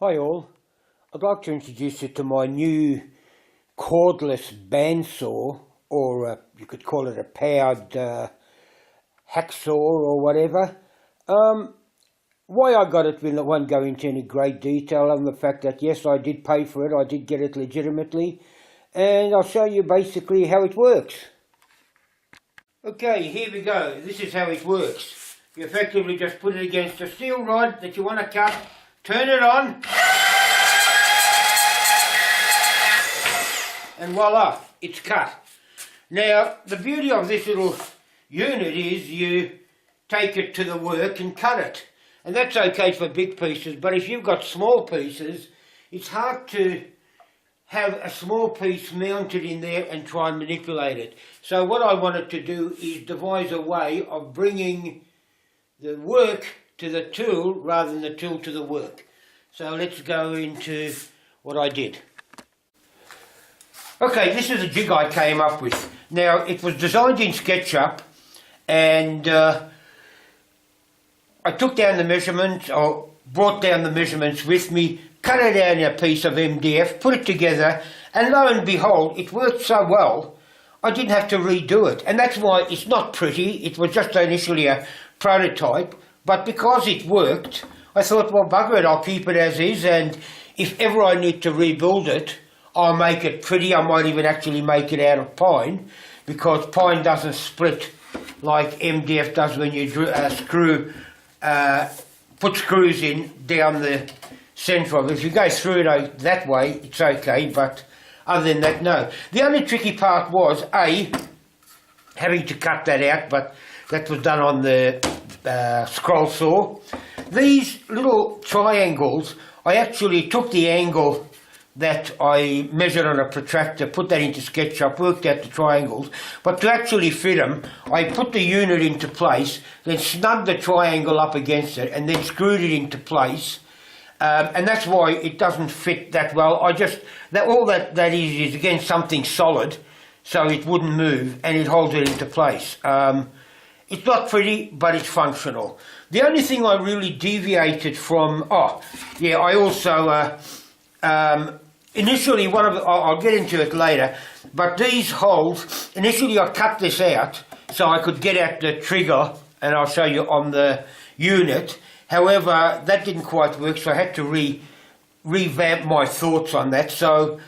Hi all, I'd like to introduce you to my new cordless bandsaw, or you could call it a powered hacksaw or whatever. Why I got it, I won't go into any great detail, other than the fact that yes, I did pay for it, I did get it legitimately, and I'll show you basically how it works. Okay, here we go. This is how it works. You effectively just put it against a steel rod that you want to cut, turn it on, and voila, it's cut. Now, the beauty of this little unit is you take it to the work and cut it. And that's okay for big pieces, but if you've got small pieces, it's hard to have a small piece mounted in there and try and manipulate it. So what I wanted to do is devise a way of bringing the work to the tool rather than the tool to the work. So let's go into what I did. Okay, this is a jig I came up with. Now, it was designed in SketchUp, and I took down the measurements, or brought down the measurements with me, cut it out in a piece of MDF, put it together, and lo and behold, it worked so well, I didn't have to redo it. And that's why it's not pretty. It was just initially a prototype, but because it worked, I thought, well, bugger it, I'll keep it as is, and if ever I need to rebuild it, I'll make it pretty. I might even actually make it out of pine, because pine doesn't split like MDF does when you put screws in down the centre of it. If you go through it that way, it's okay, but other than that, no. The only tricky part was, having to cut that out, but that was done on the scroll saw. These little triangles, I actually took the angle that I measured on a protractor, put that into SketchUp, worked out the triangles, but to actually fit them, I put the unit into place, then snugged the triangle up against it, and then screwed it into place, and that's why it doesn't fit that well. All that is again something solid, so it wouldn't move, and it holds it into place. It's not pretty, but it's functional. The only thing I really deviated from, I also, initially I'll get into it later, but these holes, initially I cut this out so I could get at the trigger, and I'll show you on the unit. However, that didn't quite work, so I had to revamp my thoughts on that, so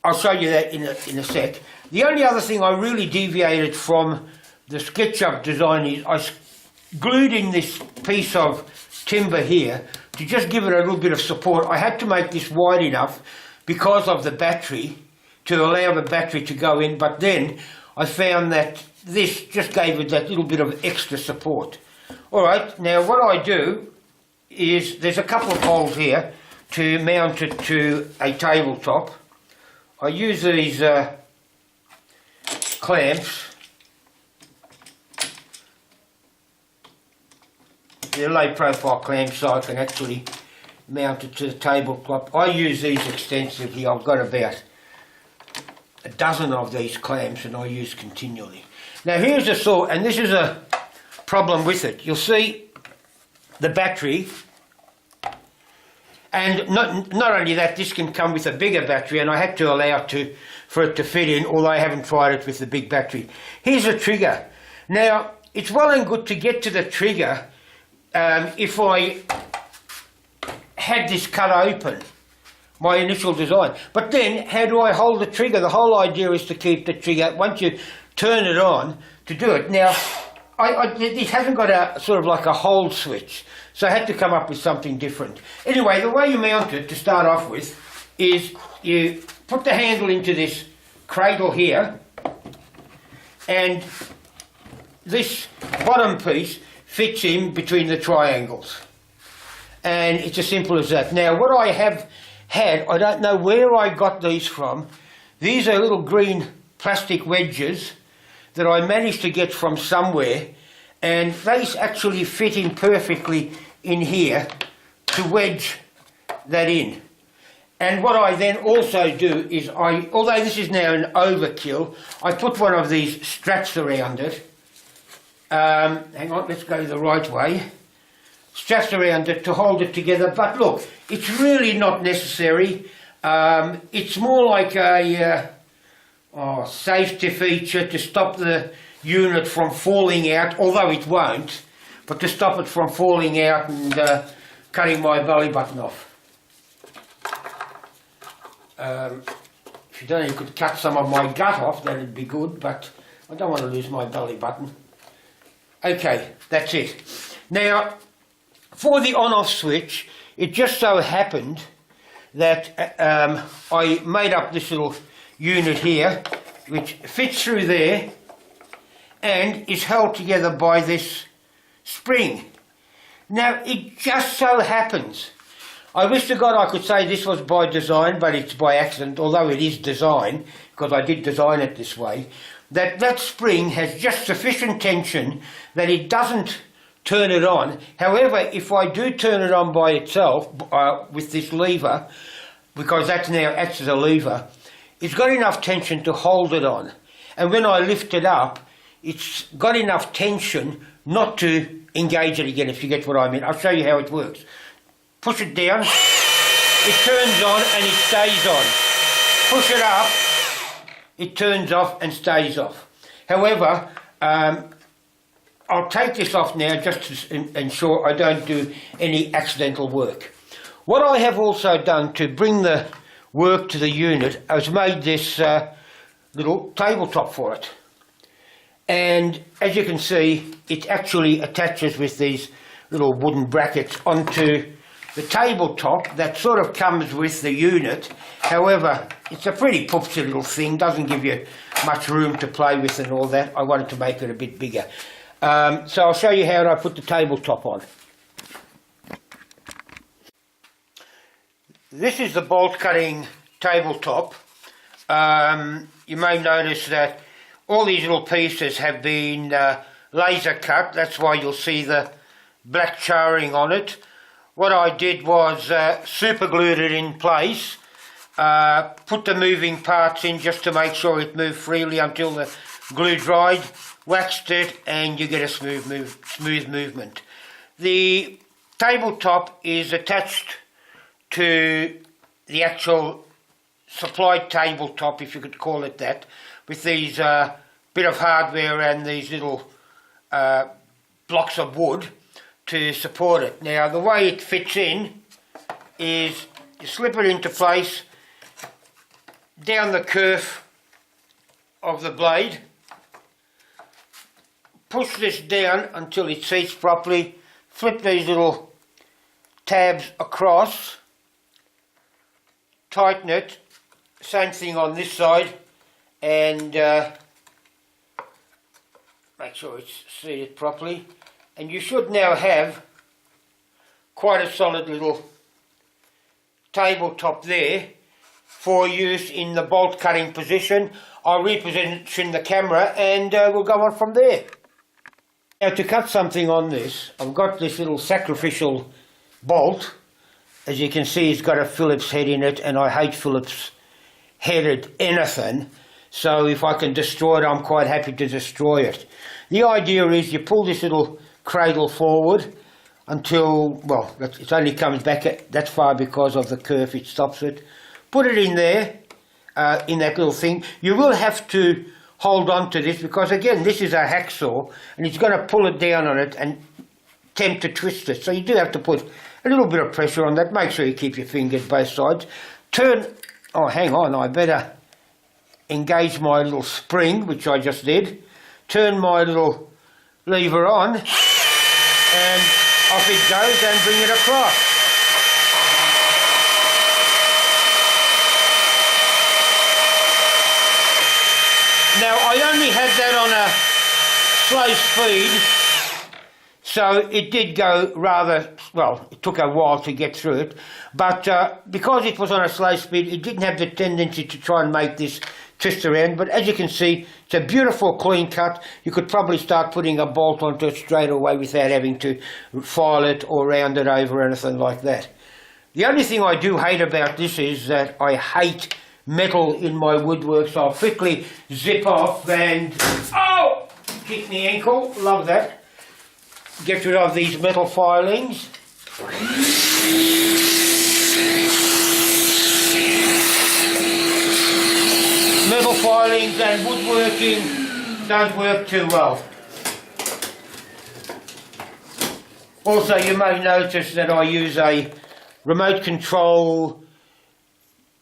I'll show you that in a sec. The only other thing I really deviated from the SketchUp design is I glued in this piece of timber here to just give it a little bit of support. I had to make this wide enough because of the battery to allow the battery to go in, but then I found that this just gave it that little bit of extra support. Alright, now what I do is there's a couple of holes here to mount it to a tabletop. I use these clamps. They're low profile clamps, so I can actually mount it to the tabletop. I use these extensively. I've got about a dozen of these clamps, and I use continually. Now here's the saw, and this is a problem with it. You'll see the battery, and not only that, this can come with a bigger battery, and I had to allow for it to fit in, although I haven't tried it with the big battery. Here's a trigger. Now, it's well and good to get to the trigger if I had this cut open, my initial design. But then, how do I hold the trigger? The whole idea is to keep the trigger, once you turn it on, to do it. Now, this hasn't got a sort of like a hold switch, so I had to come up with something different. Anyway, the way you mount it, to start off with, is you put the handle into this cradle here, and this bottom piece fits in between the triangles, and it's as simple as that. Now what I have had, I don't know where I got these from. These are little green plastic wedges that I managed to get from somewhere, and they actually fit in perfectly in here to wedge that in. And what I then also do is although this is now an overkill, I put one of these straps around it. Hang on, let's go the right way. straps around it to hold it together, but look, it's really not necessary. It's more like a safety feature to stop the unit from falling out, although it won't, but to stop it from falling out and cutting my belly button off. If you don't, you could cut some of my gut off, that'd be good, but I don't want to lose my belly button. Okay, that's it. Now, for the on-off switch, it just so happened that I made up this little unit here, which fits through there and is held together by this spring. Now, it just so happens, I wish to God I could say this was by design, but it's by accident, although it is design, because I did design it this way, that spring has just sufficient tension that it doesn't turn it on. However, if I do turn it on by itself with this lever, because that now acts as a lever, it's got enough tension to hold it on. And when I lift it up, it's got enough tension not to engage it again, if you get what I mean. I'll show you how it works. Push it down, it turns on and it stays on. Push it up, it turns off and stays off. However, I'll take this off now just to ensure I don't do any accidental work. What I have also done to bring the work to the unit, I've made this little tabletop for it. And as you can see, it actually attaches with these little wooden brackets onto the tabletop that sort of comes with the unit. However, it's a pretty poopsy little thing, doesn't give you much room to play with and all that. I wanted to make it a bit bigger. So I'll show you how I put the tabletop on. This is the bolt cutting tabletop. You may notice that all these little pieces have been laser cut. That's why you'll see the black charring on it. What I did was super glued it in place, put the moving parts in just to make sure it moved freely until the glue dried, waxed it, and you get a smooth movement. The tabletop is attached to the actual supplied tabletop, if you could call it that, with these bit of hardware and these little blocks of wood to support it. Now, the way it fits in is you slip it into place down the curve of the blade, push this down until it seats properly, flip these little tabs across, tighten it, same thing on this side, and make sure it's seated properly. And you should now have quite a solid little tabletop there for use in the bolt cutting position. I'll reposition the camera and we'll go on from there. Now, to cut something on this, I've got this little sacrificial bolt. As you can see, it's got a Phillips head in it, and I hate Phillips headed anything, so if I can destroy it, I'm quite happy to destroy it. The idea is you pull this little cradle forward until, well, it only comes back that far because of the curve, it stops it. Put it in there, in that little thing. You will have to hold on to this because, again, this is a hacksaw and it's going to pull it down on it and attempt to twist it. So you do have to put a little bit of pressure on that. Make sure you keep your fingers both sides. Turn, oh, hang on, I better engage my little spring, which I just did. Turn my little lever on, and off it goes, and bring it across. Now, I only had that on a slow speed, so it did go rather, well, it took a while to get through it, but because it was on a slow speed, it didn't have the tendency to try and make this twist around. But as you can see, it's a beautiful clean cut. You could probably start putting a bolt onto it straight away without having to file it or round it over or anything like that. The only thing I do hate about this is that I hate metal in my woodwork, so I'll quickly zip off and, oh, kick the ankle, love that. get rid of these metal filings. Metal filings and woodworking don't work too well. Also, you may notice that I use a remote control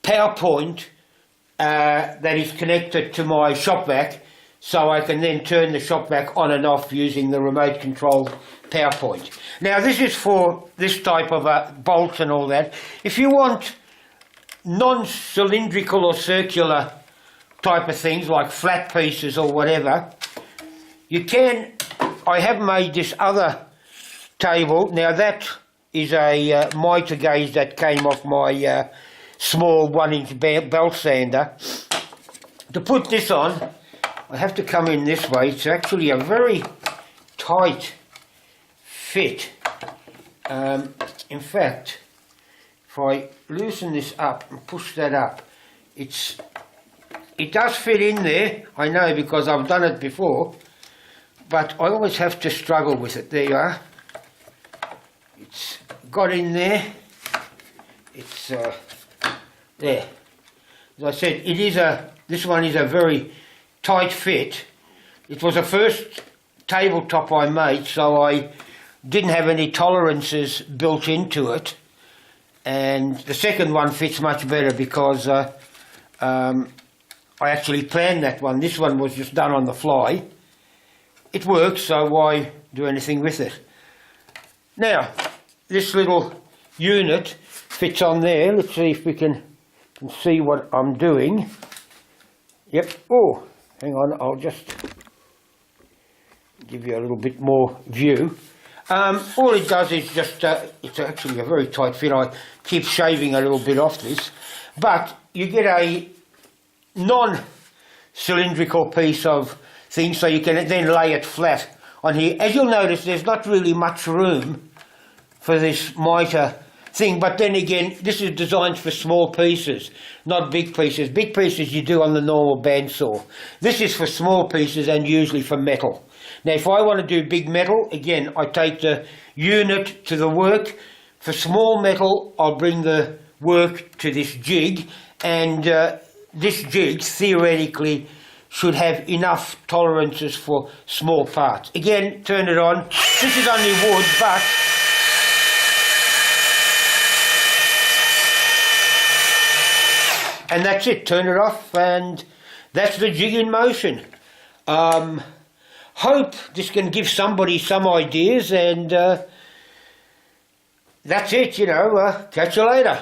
power point that is connected to my shop vac, so I can then turn the shop vac on and off using the remote control power point. Now this is for this type of bolts and all that. If you want non-cylindrical or circular type of things like flat pieces or whatever, you can. I have made this other table. Now that is a mitre gauge that came off my small 1-inch belt sander. To put this on, I have to come in this way. It's actually a very tight fit. In fact, if I loosen this up and push that up, it does fit in there. I know because I've done it before, but I always have to struggle with it. There you are. It's got in there. It's there. As I said, this one is a very tight fit. It was the first tabletop I made, so I didn't have any tolerances built into it, and the second one fits much better because I actually planned that one. This one was just done on the fly. It works, so why do anything with it? Now, this little unit fits on there. Let's see if we can see what I'm doing. Yep. Oh, hang on, I'll just give you a little bit more view. All it does is just, it's actually a very tight fit. I keep shaving a little bit off this, but you get a non-cylindrical piece of thing, so you can then lay it flat on here. As you'll notice, there's not really much room for this mitre thing, but then again, this is designed for small pieces, not big pieces. Big pieces you do on the normal bandsaw. This is for small pieces and usually for metal. Now if I want to do big metal, again, I take the unit to the work. For small metal, I'll bring the work to this jig, and this jig theoretically should have enough tolerances for small parts. Again, turn it on. This is only wood, but and that's it. Turn it off, and that's the jig in motion. Hope this can give somebody some ideas, and that's it, you know. Catch you later.